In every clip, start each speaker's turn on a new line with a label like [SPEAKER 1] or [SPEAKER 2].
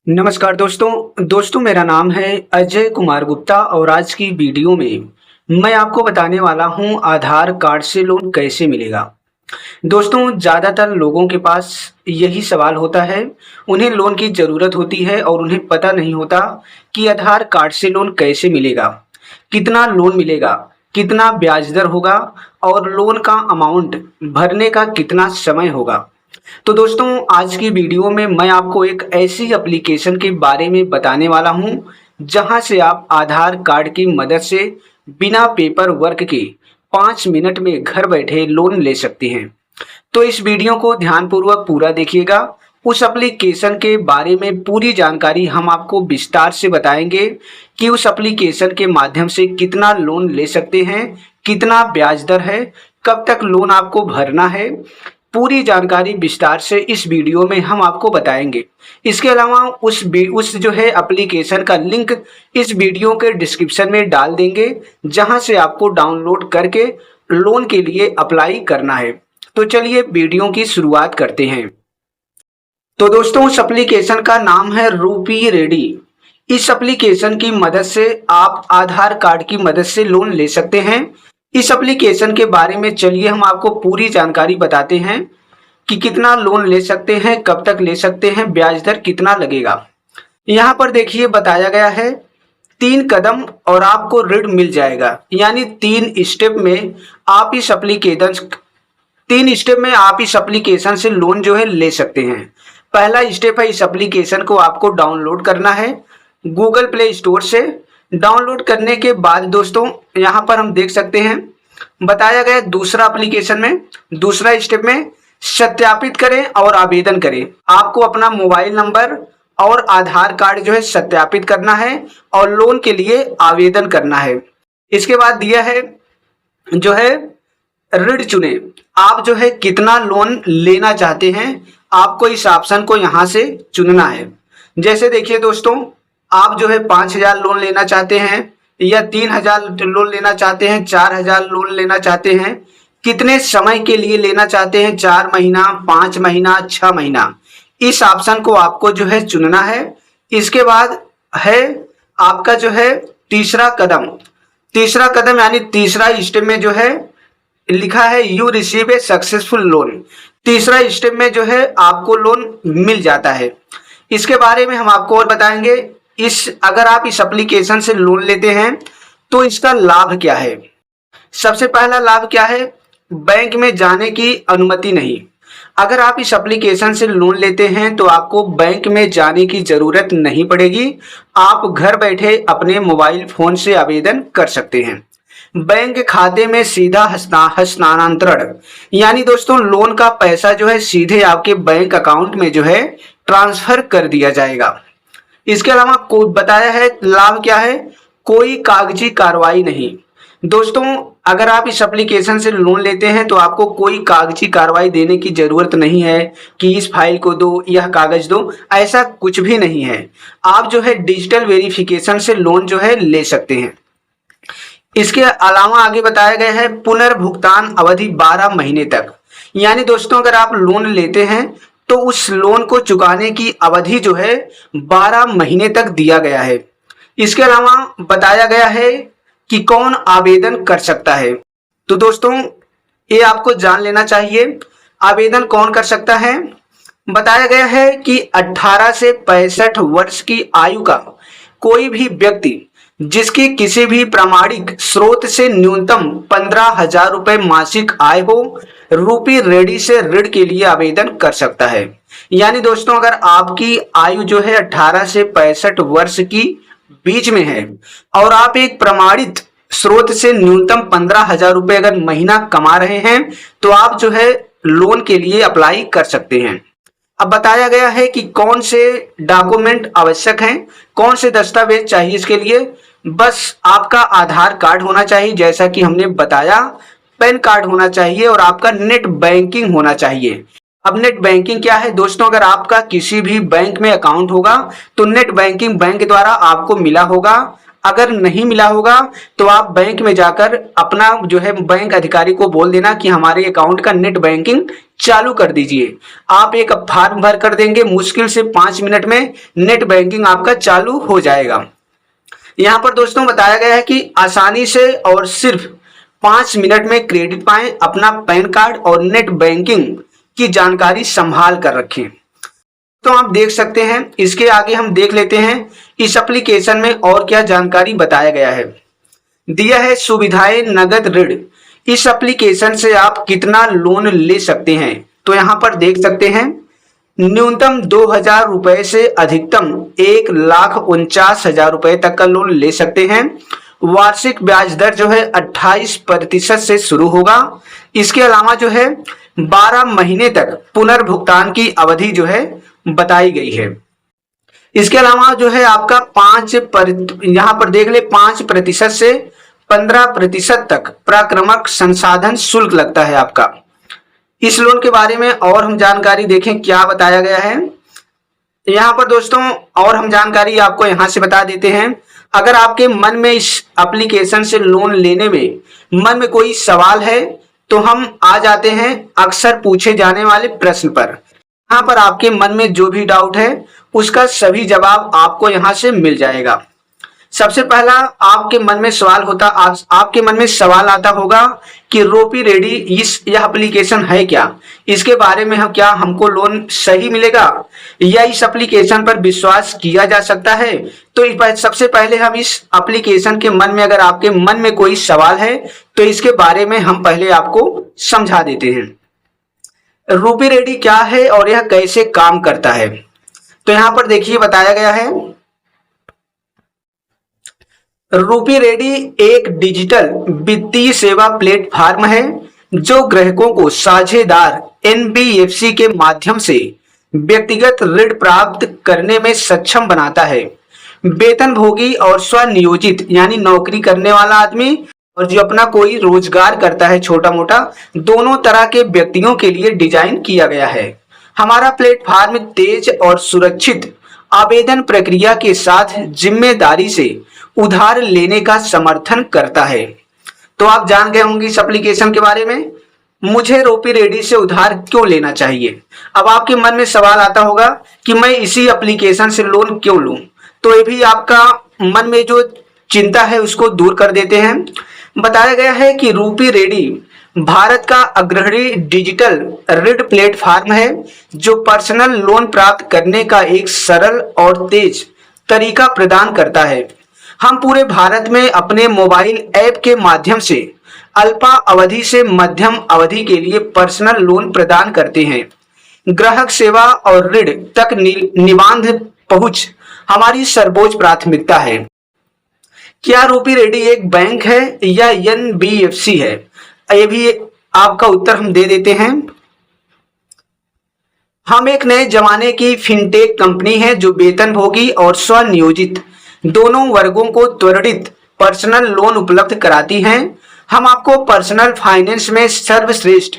[SPEAKER 1] नमस्कार दोस्तों मेरा नाम है अजय कुमार गुप्ता और आज की वीडियो में मैं आपको बताने वाला हूं आधार कार्ड से लोन कैसे मिलेगा। दोस्तों ज़्यादातर लोगों के पास यही सवाल होता है। उन्हें लोन की ज़रूरत होती है और उन्हें पता नहीं होता कि आधार कार्ड से लोन कैसे मिलेगा, कितना लोन मिलेगा, कितना ब्याज दर होगा और लोन का अमाउंट भरने का कितना समय होगा। तो दोस्तों आज की वीडियो में मैं आपको एक ऐसी एप्लीकेशन के बारे में बताने वाला हूं जहां से आप आधार कार्ड की मदद से बिना पेपर वर्क के 5 मिनट में घर बैठे लोन ले सकते हैं। तो इस वीडियो को ध्यानपूर्वक पूरा देखिएगा। उस एप्लीकेशन के बारे में पूरी जानकारी हम आपको विस्तार से बताएंगे कि उस एप्लीकेशन के माध्यम से कितना लोन ले सकते हैं, कितना ब्याज दर है, कब तक लोन आपको भरना है। पूरी जानकारी विस्तार से इस वीडियो में हम आपको बताएंगे। इसके अलावा उस जो है एप्लीकेशन का लिंक इस वीडियो के डिस्क्रिप्शन में डाल देंगे, जहां से आपको डाउनलोड करके लोन के लिए अप्लाई करना है। तो चलिए वीडियो की शुरुआत करते हैं। तो दोस्तों उस एप्लीकेशन का नाम है रूपी रेडी। इस एप्लीकेशन की मदद से आप आधार कार्ड की मदद से लोन ले सकते हैं। इस एप्लीकेशन के बारे में चलिए हम आपको पूरी जानकारी बताते हैं कि कितना लोन ले सकते हैं, कब तक ले सकते हैं, ब्याज दर कितना लगेगा। यहाँ पर देखिए बताया गया है 3 कदम और आपको ऋण मिल जाएगा। यानी 3 स्टेप में आप इस एप्लीकेशन से लोन जो है ले सकते हैं। पहला स्टेप है, इस एप्लीकेशन को आपको डाउनलोड करना है गूगल प्ले स्टोर से। डाउनलोड करने के बाद दोस्तों यहाँ पर हम देख सकते हैं बताया गया दूसरा स्टेप में सत्यापित करें और आवेदन करें। आपको अपना मोबाइल नंबर और आधार कार्ड जो है सत्यापित करना है और लोन के लिए आवेदन करना है। इसके बाद दिया है जो है ऋण चुने। आप जो है कितना लोन लेना चाहते हैं, आपको इस ऑप्शन को यहाँ से चुनना है। जैसे देखिए दोस्तों, आप जो है 5,000 लोन लेना चाहते हैं या 3,000 लोन लेना चाहते हैं, 4,000 लोन लेना चाहते हैं, कितने समय के लिए लेना चाहते हैं, 4 महीना, 5 महीना, 6 महीना, इस ऑप्शन को आपको जो है चुनना है। इसके बाद है आपका जो है तीसरा कदम यानी तीसरा स्टेप में जो है लिखा है you receive A successful loan. तीसरा स्टेप में जो है आपको लोन मिल जाता है। इसके बारे में हम आपको और बताएंगे। अगर आप इस एप्लीकेशन से लोन लेते हैं तो इसका लाभ क्या है। सबसे पहला लाभ क्या है, बैंक में जाने की अनुमति नहीं। अगर आप इस एप्लीकेशन से लोन लेते हैं तो आपको बैंक में जाने की जरूरत नहीं पड़ेगी। आप घर बैठे अपने मोबाइल फोन से आवेदन कर सकते हैं। बैंक खाते में सीधा हस्तांतरण, यानी दोस्तों लोन का पैसा जो है सीधे आपके बैंक अकाउंट में जो है ट्रांसफर कर दिया जाएगा। इसके अलावा बताया है लाभ क्या है, कोई कागजी कार्रवाई नहीं। दोस्तों अगर आप इस एप्लीकेशन से लोन लेते हैं तो आपको कोई कागजी कार्रवाई देने की जरूरत नहीं है कि इस फाइल को दो, यह कागज दो, ऐसा कुछ भी नहीं है। आप जो है डिजिटल वेरिफिकेशन से लोन जो है ले सकते हैं। इसके अलावा आगे बताया गया है पुनर्भुगतान अवधि 12 महीने तक। यानी दोस्तों अगर आप लोन लेते हैं तो उस लोन को चुकाने की अवधि जो है 12 महीने तक दिया गया है। इसके अलावा बताया गया है कि कौन आवेदन कर सकता है। तो दोस्तों ये आपको जान लेना चाहिए, आवेदन कौन कर सकता है। बताया गया है कि 18 से 65 वर्ष की आयु का कोई भी व्यक्ति जिसकी किसी भी प्रामाणिक स्रोत से न्यूनतम 15,000 रुपए मासिक आय हो, रूपी रेडी से ऋण के लिए आवेदन कर सकता है। यानी दोस्तों अगर आपकी आयु जो है 18 से 65 वर्ष की बीच में है और आप एक प्रमाणित स्रोत से न्यूनतम 15,000 रुपए अगर महीना कमा रहे हैं तो आप जो है लोन के लिए अप्लाई कर सकते हैं। अब बताया गया है कि कौन से डॉक्यूमेंट आवश्यक हैं, कौन से दस्तावेज चाहिए। इसके लिए बस आपका आधार कार्ड होना चाहिए, जैसा कि हमने बताया, पैन कार्ड होना चाहिए और आपका नेट बैंकिंग होना चाहिए। अब नेट बैंकिंग क्या है दोस्तों, अगर आपका किसी भी बैंक में अकाउंट होगा तो नेट बैंकिंग बैंक द्वारा आपको मिला होगा। अगर नहीं मिला होगा तो आप बैंक में जाकर अपना जो है बैंक अधिकारी को बोल देना कि हमारे अकाउंट का नेट बैंकिंग चालू कर दीजिए। आप एक फॉर्म भर कर देंगे, मुश्किल से 5 मिनट में नेट बैंकिंग आपका चालू हो जाएगा। यहाँ पर दोस्तों बताया गया है कि आसानी से और सिर्फ 5 मिनट में क्रेडिट पाएं, अपना पैन कार्ड और नेट बैंकिंग की जानकारी संभाल कर रखें। तो आप देख सकते हैं, इसके आगे हम देख लेते हैं इस एप्लीकेशन में और क्या जानकारी बताया गया है। दिया है सुविधाएं नगद ऋण। इस एप्लीकेशन से आप कितना लोन ले सकते हैं, तो यहाँ पर देख सकते हैं न्यूनतम 2,000 रुपए से अधिकतम 1,49,000 रुपए तक का लोन ले सकते हैं। वार्षिक ब्याज दर जो है 28% से शुरू होगा। इसके अलावा जो है 12 महीने तक पुनर्भुगतान की अवधि जो है बताई गई है। इसके अलावा जो है आपका यहाँ पर देख ले 5% से 15% तक प्राक्रमक संसाधन शुल्क लगता है आपका। इस लोन के बारे में और हम जानकारी देखें क्या बताया गया है। यहाँ पर दोस्तों और हम जानकारी आपको यहाँ से बता देते हैं। अगर आपके मन में इस एप्लीकेशन से लोन लेने में मन में कोई सवाल है तो हम आ जाते हैं अक्सर पूछे जाने वाले प्रश्न पर। यहाँ पर आपके मन में जो भी डाउट है उसका सभी जवाब आपको यहाँ से मिल जाएगा। सबसे पहला आपके मन में सवाल आता होगा कि रोपी रेडी यह एप्लीकेशन है क्या, इसके बारे में हमको लोन सही मिलेगा या इस एप्लीकेशन पर विश्वास किया जा सकता है। तो सबसे पहले हम इस एप्लीकेशन के अगर आपके मन में कोई सवाल है तो इसके बारे में हम पहले आपको समझा देते हैं। रूपी रेडी क्या है और यह कैसे काम करता है, तो यहाँ पर देखिए बताया गया है। रूपी रेडी एक डिजिटल वित्तीय सेवा प्लेटफॉर्म है जो ग्राहकों को साझेदार एनबीएफसी के माध्यम से व्यक्तिगत ऋण प्राप्त करने में सक्षम बनाता है। वेतनभोगी और स्वनियोजित यानी नौकरी करने वाला आदमी और जो अपना कोई रोजगार करता है छोटा मोटा, दोनों तरह के व्यक्तियों के लिए डिजाइन किया गया है। हमारा प्लेटफॉर्म तेज और सुरक्षित आवेदन प्रक्रिया के साथ जिम्मेदारी से उधार लेने का समर्थन करता है। तो आप जान गए होंगे इस एप्लीकेशन के बारे में। मुझे रोपी रेडी से उधार क्यों लेना चाहिए। अब आपके मन में सवाल आता होगा कि मैं इसी एप्लीकेशन से लोन क्यों लूं, तो ये भी आपका मन में जो चिंता है उसको दूर कर देते हैं। बताया गया है कि रूपी रेडी भारत का अग्रणी डिजिटल ऋण प्लेटफॉर्म है जो पर्सनल लोन प्राप्त करने का एक सरल और तेज तरीका प्रदान करता है। हम पूरे भारत में अपने मोबाइल ऐप के माध्यम से अल्पा अवधि से मध्यम अवधि के लिए पर्सनल लोन प्रदान करते हैं। ग्राहक सेवा और ऋण तक निबांध पहुंच हमारी सर्वोच्च प्राथमिकता है। क्या रूपी रेडी एक बैंक है या एनबीएफसी है, ये भी आपका उत्तर हम दे देते हैं। हम एक नए जमाने की फिनटेक कंपनी है जो वेतनभोगी और स्वनियोजित दोनों वर्गों को त्वरित पर्सनल लोन उपलब्ध कराती हैं। हम आपको पर्सनल फाइनेंस में सर्वश्रेष्ठ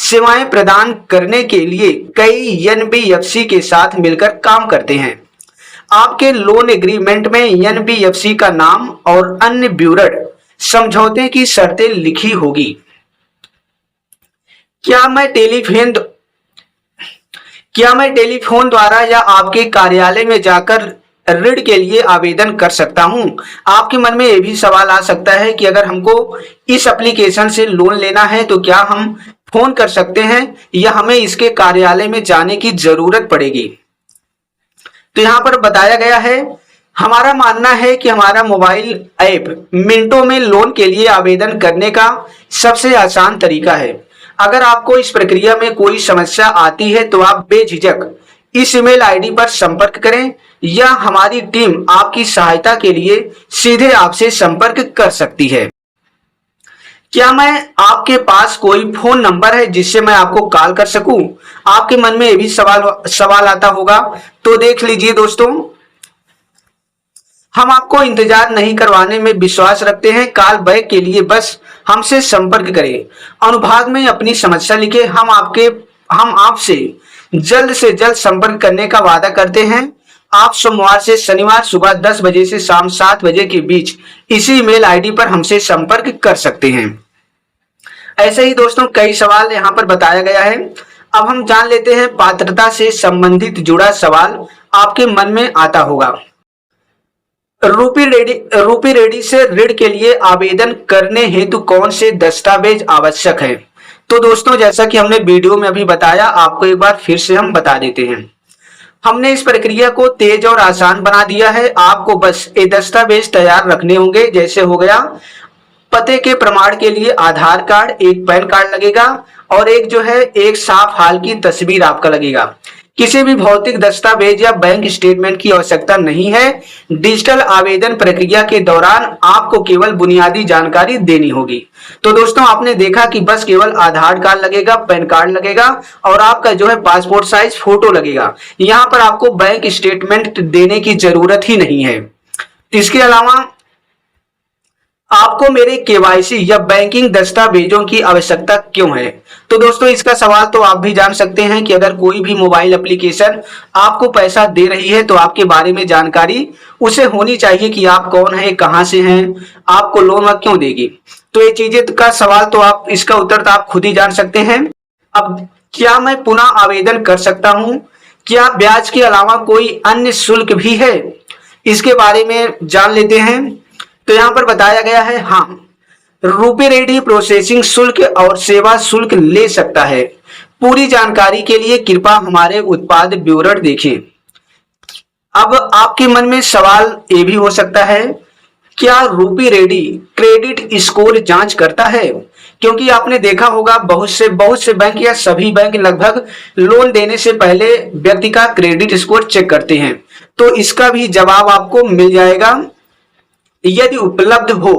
[SPEAKER 1] सेवाएं प्रदान करने के लिए कई एनबीएफसी के साथ मिलकर काम करते हैं। आपके लोन एग्रीमेंट में एनबीएफसी का नाम और अन्य ब्यूरड समझौते की शर्तें लिखी होगी। क्या मैं टेलीफोन द्वारा या आपके कार्यालय में जाकर ऋण के लिए आवेदन कर सकता हूं। आपके मन में यह भी सवाल आ सकता है कि अगर हमको इस एप्लीकेशन से लोन लेना है तो क्या हम फोन कर सकते हैं या हमें इसके कार्यालय में जाने की जरूरत पड़ेगी। तो यहाँ पर बताया गया है, हमारा मानना है कि हमारा मोबाइल ऐप मिनटों में लोन के लिए आवेदन करने का सबसे आसान तरीका है। अगर आपको इस प्रक्रिया में कोई समस्या आती है तो आप बेझिझक इस ईमेल आईडी पर संपर्क करें या हमारी टीम आपकी सहायता के लिए सीधे आपसे संपर्क कर सकती है। क्या आपके पास कोई फोन नंबर है जिससे मैं आपको कॉल कर सकूं? आपके मन में ये भी सवाल आता होगा। तो देख लीजिए दोस्तों, हम आपको इंतजार नहीं करवाने में विश्वास रखते हैं। कॉल बैक के लिए बस हमसे संपर्क करें, अनुभाग में अपनी समस्या लिखें। हम आपसे जल्द से जल्द संपर्क करने का वादा करते हैं। आप सोमवार से शनिवार सुबह 10 बजे से शाम 7 बजे के बीच इसी ईमेल आईडी पर हमसे संपर्क कर सकते हैं। ऐसे ही दोस्तों कई सवाल यहाँ पर बताया गया है। अब हम जान लेते हैं पात्रता से संबंधित जुड़ा सवाल आपके मन में आता होगा। रूपी रेडी से ऋण के लिए आवेदन करने हेतु कौन से दस्तावेज आवश्यक है? तो दोस्तों जैसा कि हमने वीडियो में अभी बताया, आपको एक बार फिर से हम बता देते हैं। हमने इस प्रक्रिया को तेज और आसान बना दिया है। आपको बस ये दस्तावेज तैयार रखने होंगे। जैसे हो गया, पते के प्रमाण के लिए आधार कार्ड, एक पैन कार्ड लगेगा और एक जो है एक साफ हाल की तस्वीर आपका लगेगा। किसी भी भौतिक दस्तावेज या बैंक स्टेटमेंट की आवश्यकता नहीं है। डिजिटल आवेदन प्रक्रिया के दौरान आपको केवल बुनियादी जानकारी देनी होगी। तो दोस्तों आपने देखा कि बस केवल आधार कार्ड लगेगा, पैन कार्ड लगेगा और आपका जो है पासपोर्ट साइज फोटो लगेगा। यहाँ पर आपको बैंक स्टेटमेंट देने की जरूरत ही नहीं है। इसके अलावा आपको मेरे केवाईसी या बैंकिंग दस्तावेजों की आवश्यकता क्यों है? तो दोस्तों इसका सवाल तो आप भी जान सकते हैं कि अगर कोई भी मोबाइल एप्लीकेशन आपको पैसा दे रही है तो आपके बारे में जानकारी उसे होनी चाहिए कि आप कौन है, कहां से हैं, आपको लोन वह क्यों देगी। तो ये चीजें का सवाल तो आप, इसका उत्तर तो आप खुद ही जान सकते हैं। अब क्या मैं पुनः आवेदन कर सकता हूं? क्या ब्याज के अलावा कोई अन्य शुल्क भी है? इसके बारे में जान लेते हैं। तो यहाँ पर बताया गया है, हाँ, रूपी रेडी प्रोसेसिंग शुल्क और सेवा शुल्क ले सकता है। पूरी जानकारी के लिए कृपया हमारे उत्पाद विवरण देखें। अब आपके मन में सवाल ये भी हो सकता है, क्या रूपी रेडी क्रेडिट स्कोर जांच करता है? क्योंकि आपने देखा होगा बहुत से बैंक या सभी बैंक लगभग लोन देने से पहले व्यक्ति का क्रेडिट स्कोर चेक करते हैं। तो इसका भी जवाब आपको मिल जाएगा। यदि उपलब्ध हो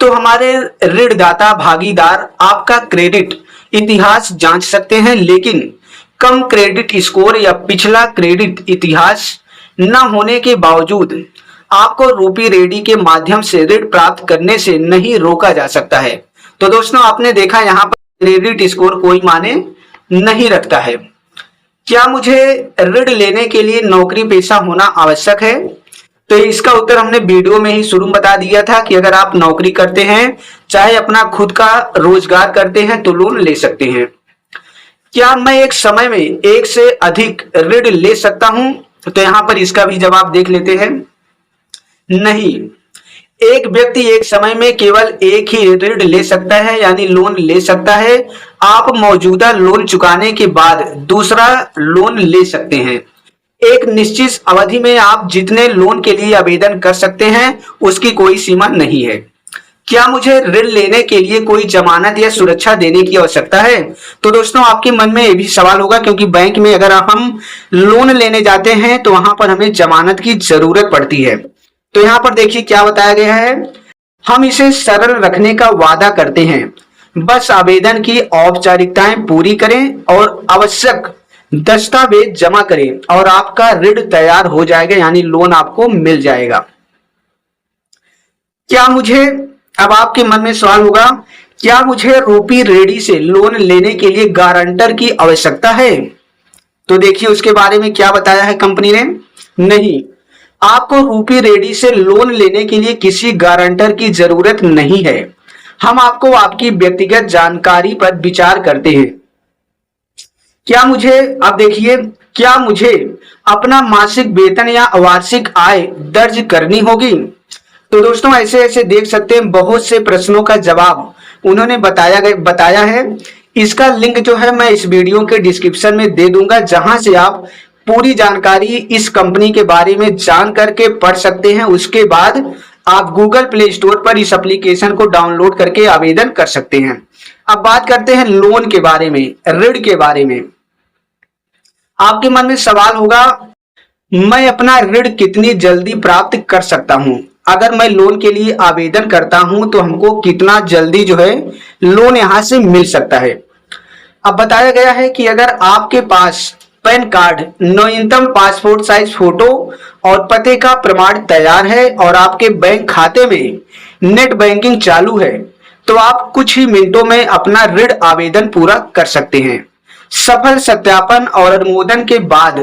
[SPEAKER 1] तो हमारे ऋणदाता भागीदार आपका क्रेडिट इतिहास जांच सकते हैं, लेकिन कम क्रेडिट स्कोर या पिछला क्रेडिट इतिहास न होने के बावजूद आपको रूपी रेडी के माध्यम से ऋण प्राप्त करने से नहीं रोका जा सकता है। तो दोस्तों आपने देखा यहाँ पर क्रेडिट स्कोर कोई माने नहीं रखता है। क्या मुझे ऋण लेने के लिए नौकरी पेशा होना आवश्यक है? तो इसका उत्तर हमने वीडियो में ही शुरू में बता दिया था कि अगर आप नौकरी करते हैं, चाहे अपना खुद का रोजगार करते हैं, तो लोन ले सकते हैं। क्या मैं एक समय में एक से अधिक ऋण ले सकता हूं? तो यहाँ पर इसका भी जवाब देख लेते हैं। नहीं, एक व्यक्ति एक समय में केवल एक ही ऋण ले सकता है, यानी लोन ले सकता है। आप मौजूदा लोन चुकाने के बाद दूसरा लोन ले सकते हैं। एक निश्चित अवधि में आप जितने लोन के लिए आवेदन कर सकते हैं उसकी कोई सीमा नहीं है। क्या मुझे ऋण लेने के लिए कोई जमानत या सुरक्षा देने की आवश्यकता है? तो दोस्तों आपके मन में ये भी सवाल होगा, क्योंकि बैंक में अगर हम लोन लेने जाते हैं तो वहां पर हमें जमानत की जरूरत पड़ती है। तो यहाँ पर देखिए क्या बताया गया है, हम इसे सरल रखने का वादा करते हैं। बस आवेदन की औपचारिकताएं पूरी करें और आवश्यक दस्तावेज जमा करें और आपका ऋण तैयार हो जाएगा, यानी लोन आपको मिल जाएगा। क्या मुझे, अब आपके मन में सवाल होगा, क्या मुझे रूपी रेडी से लोन लेने के लिए गारंटर की आवश्यकता है? तो देखिए उसके बारे में क्या बताया है कंपनी ने। नहीं, आपको रूपी रेडी से लोन लेने के लिए किसी गारंटर की जरूरत नहीं है। हम आपको आपकी व्यक्तिगत जानकारी पर विचार करते हैं। क्या मुझे, अब देखिए, क्या मुझे अपना मासिक वेतन या वार्षिक आय दर्ज करनी होगी? तो दोस्तों ऐसे देख सकते हैं बहुत से प्रश्नों का जवाब उन्होंने बताया है। इसका लिंक जो है मैं इस वीडियो के डिस्क्रिप्शन में दे दूंगा, जहां से आप पूरी जानकारी इस कंपनी के बारे में जान करके पढ़ सकते हैं। उसके बाद आप गूगल प्ले स्टोर पर इस एप्लीकेशन को डाउनलोड करके आवेदन कर सकते हैं। अब बात करते हैं लोन के बारे में, ऋण के बारे में। आपके मन में सवाल होगा, मैं अपना ऋण कितनी जल्दी प्राप्त कर सकता हूं? अगर मैं लोन के लिए आवेदन करता हूं तो हमको कितना जल्दी जो है लोन यहां से मिल सकता है? अब बताया गया है कि अगर आपके पास पैन कार्ड, न्यूनतम पासपोर्ट साइज फोटो और पते का प्रमाण तैयार है और आपके बैंक खाते में नेट बैंकिंग चालू है, तो आप कुछ ही मिनटों में अपना ऋण आवेदन पूरा कर सकते हैं। सफल सत्यापन और अनुमोदन के बाद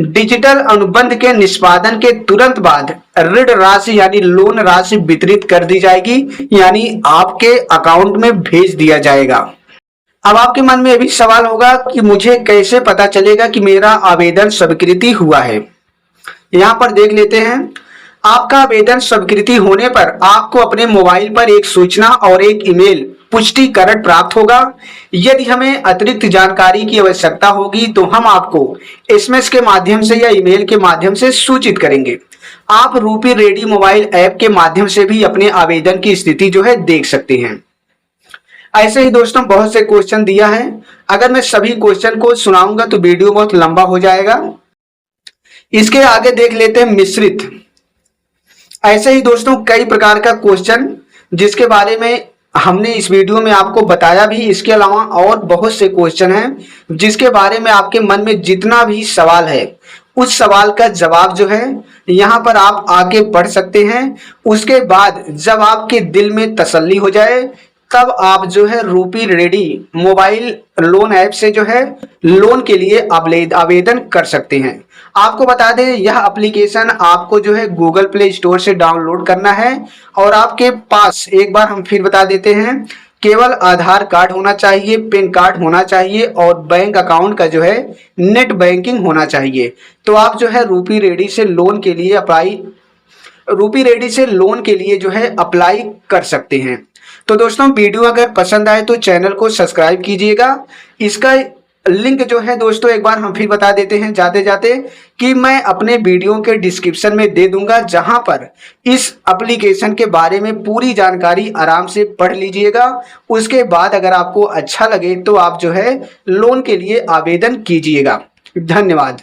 [SPEAKER 1] डिजिटल अनुबंध के निष्पादन के तुरंत बाद ऋण राशि यानी लोन राशि वितरित कर दी जाएगी, यानी आपके अकाउंट में भेज दिया जाएगा। अब आपके मन में अभी सवाल होगा कि मुझे कैसे पता चलेगा कि मेरा आवेदन स्वीकृति हुआ है। यहाँ पर देख लेते हैं। आपका आवेदन स्वीकृति होने पर आपको अपने मोबाइल पर एक सूचना और एक ईमेल पुष्टिकरण प्राप्त होगा। यदि हमें अतिरिक्त जानकारी की आवश्यकता होगी तो हम आपको एसएमएस के माध्यम से या ईमेल के माध्यम से सूचित करेंगे। आप रूपी रेडी मोबाइल ऐप के माध्यम से भी अपने आवेदन की स्थिति जो है देख सकते हैं। ऐसे ही दोस्तों बहुत से क्वेश्चन दिया है। अगर मैं सभी क्वेश्चन को सुनाऊंगा तो वीडियो बहुत लंबा हो जाएगा। इसके आगे देख लेते हैं मिश्रित। ऐसे ही दोस्तों कई प्रकार का क्वेश्चन जिसके बारे में हमने इस वीडियो में आपको बताया भी। इसके अलावा और बहुत से क्वेश्चन हैं जिसके बारे में आपके मन में जितना भी सवाल है उस सवाल का जवाब जो है यहाँ पर आप आके पढ़ सकते हैं। उसके बाद जब आपके दिल में तसल्ली हो जाए तब आप जो है रूपी रेडी मोबाइल लोन ऐप से जो है लोन के लिए आवेदन कर सकते हैं। आपको बता दें यह एप्लीकेशन आपको जो है गूगल प्ले स्टोर से डाउनलोड करना है और आपके पास एक बार हम फिर बता देते हैं केवल आधार कार्ड होना चाहिए, पैन कार्ड होना चाहिए और बैंक अकाउंट का जो है नेट बैंकिंग होना चाहिए। तो आप जो है रूपी रेडी से लोन के लिए जो है अप्लाई कर सकते हैं। तो दोस्तों वीडियो अगर पसंद आए तो चैनल को सब्सक्राइब कीजिएगा। इसका लिंक जो है दोस्तों एक बार हम फिर बता देते हैं जाते जाते कि मैं अपने वीडियो के डिस्क्रिप्शन में दे दूंगा, जहां पर इस एप्लीकेशन के बारे में पूरी जानकारी आराम से पढ़ लीजिएगा। उसके बाद अगर आपको अच्छा लगे तो आप जो है लोन के लिए आवेदन कीजिएगा। धन्यवाद।